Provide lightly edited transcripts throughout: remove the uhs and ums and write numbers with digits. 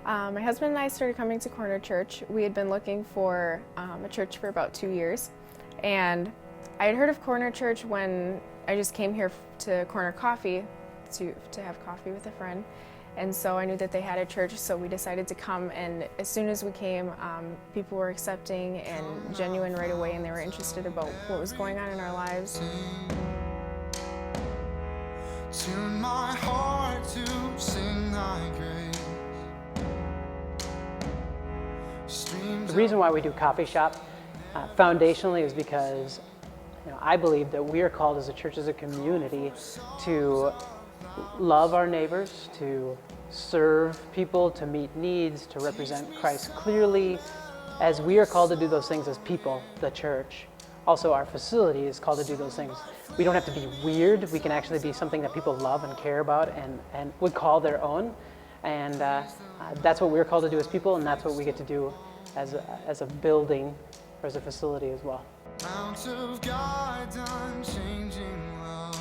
My husband and I started coming to Corner Church. We had been looking for a church for about 2 years, and I had heard of Corner Church when I just came here to Corner Coffee to have coffee with a friend, and so I knew that they had a church, so we decided to come. And as soon as we came, people were accepting and genuine right away, and they were interested about what was going on in our lives. Tune my heart to sing thy grace. The reason why we do coffee shop foundationally is because I believe that we are called as a church, as a community, to love our neighbors, to serve people, to meet needs, to represent Christ clearly. As we are called to do those things as people, the church, also our facility is called to do those things. We don't have to be weird. We can actually be something that people love and care about and would call their own. And that's what we're called to do as people, and that's what we get to do as a building or as a facility as well. Fount of God's unchanging love.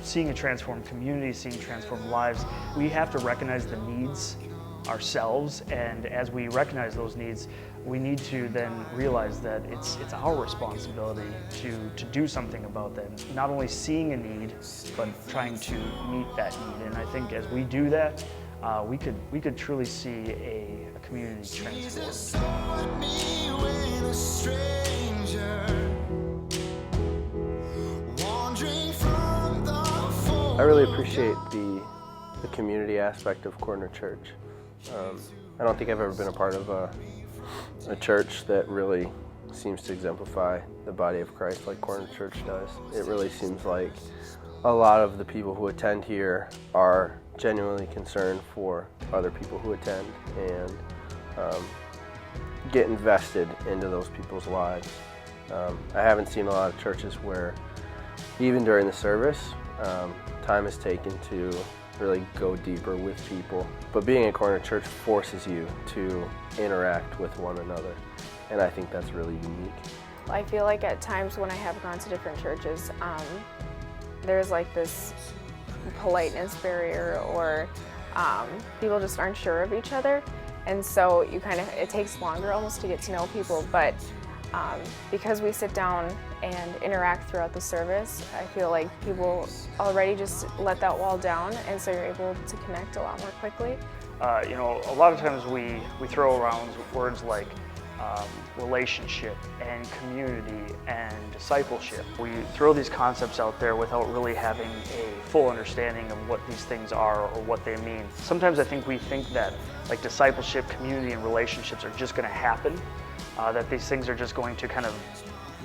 Seeing a transformed community, seeing transformed lives, we have to recognize the needs ourselves, and as we recognize those needs, we need to then realize that it's our responsibility to do something about them. Not only seeing a need, but trying to meet that need. And I think as we do that, we could truly see a community transformed. I really appreciate the community aspect of Corner Church. I don't think I've ever been a part of a church that really seems to exemplify the body of Christ like Corner Church does. It really seems like a lot of the people who attend here are genuinely concerned for other people who attend and get invested into those people's lives. I haven't seen a lot of churches where even during the service, time is taken to really go deeper with people. But being a Corner Church forces you to interact with one another, and I think that's really unique. I feel like at times when I have gone to different churches, there's like this politeness barrier, or people just aren't sure of each other, and so it takes longer almost to get to know people. But because we sit down and interact throughout the service, I feel like people already just let that wall down, and so you're able to connect a lot more quickly. A lot of times we throw around words like relationship and community and discipleship. We throw these concepts out there without really having a full understanding of what these things are or what they mean. Sometimes I think we think that like discipleship, community, and relationships are just going to happen, that these things are just going to kind of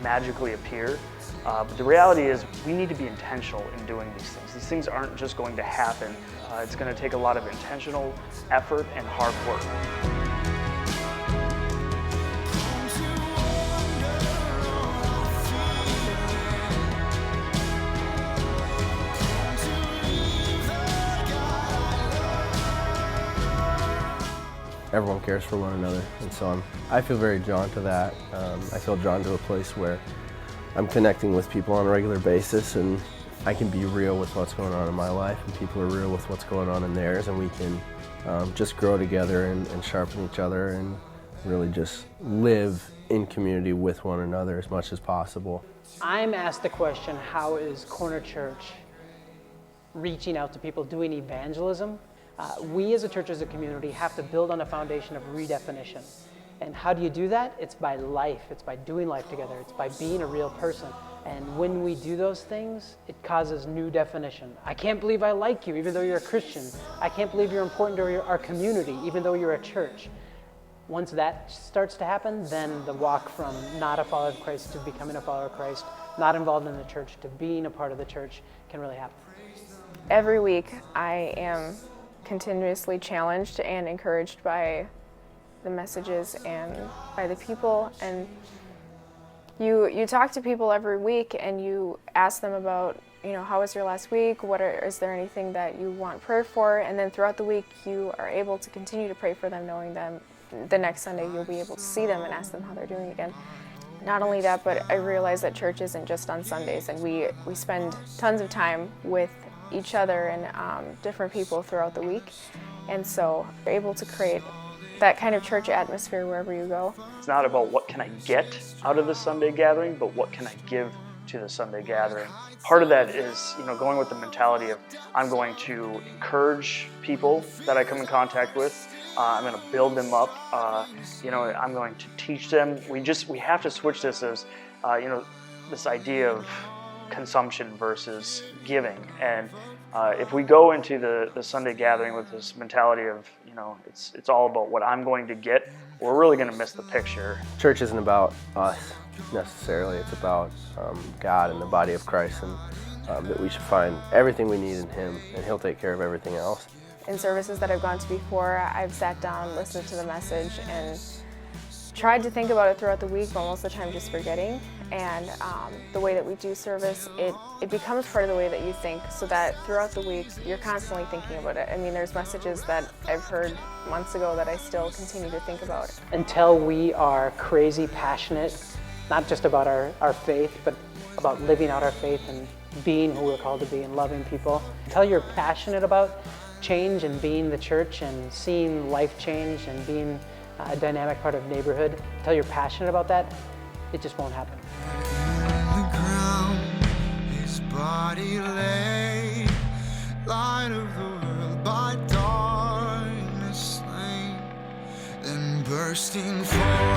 magically appear. But the reality is we need to be intentional in doing these things. These things aren't just going to happen. It's going to take a lot of intentional effort and hard work. Everyone cares for one another, and so I feel very drawn to that. I feel drawn to a place where I'm connecting with people on a regular basis, and I can be real with what's going on in my life, and people are real with what's going on in theirs, and we can just grow together and sharpen each other and really just live in community with one another as much as possible. I'm asked the question, how is Corner Church reaching out to people, doing evangelism? We as a church, as a community, have to build on a foundation of redefinition. And how do you do that? It's by life. It's by doing life together. It's by being a real person. And when we do those things, it causes new definition. I can't believe I like you, even though you're a Christian. I can't believe you're important to our community, even though you're a church. Once that starts to happen, then the walk from not a follower of Christ to becoming a follower of Christ, not involved in the church, to being a part of the church can really happen. Every week I am continuously challenged and encouraged by the messages and by the people, and you talk to people every week and you ask them about, how was your last week, is there anything that you want prayer for, and then throughout the week you are able to continue to pray for them, knowing them the next Sunday you'll be able to see them and ask them how they're doing again. Not only that, but I realize that church isn't just on Sundays, and we spend tons of time with each other and different people throughout the week. And so you're able to create that kind of church atmosphere wherever you go. It's not about what can I get out of the Sunday gathering, but what can I give to the Sunday gathering. Part of that is, going with the mentality of I'm going to encourage people that I come in contact with. I'm going to build them up. I'm going to teach them. We have to switch this as, this idea of consumption versus giving. And if we go into the Sunday gathering with this mentality of, it's all about what I'm going to get, we're really going to miss the picture. Church isn't about us necessarily. It's about God and the body of Christ, and that we should find everything we need in Him, and He'll take care of everything else. In services that I've gone to before, I've sat down, listened to the message, and tried to think about it throughout the week, but most of the time just forgetting. And the way that we do service, it becomes part of the way that you think, so that throughout the week, you're constantly thinking about it. I mean, there's messages that I've heard months ago that I still continue to think about. Until we are crazy passionate, not just about our faith, but about living out our faith and being who we're called to be and loving people. Until you're passionate about change and being the church and seeing life change and being a dynamic part of neighborhood, until you're passionate about that, it just won't happen. In the ground, his body lay, light of the world by darkness slain, then bursting forth.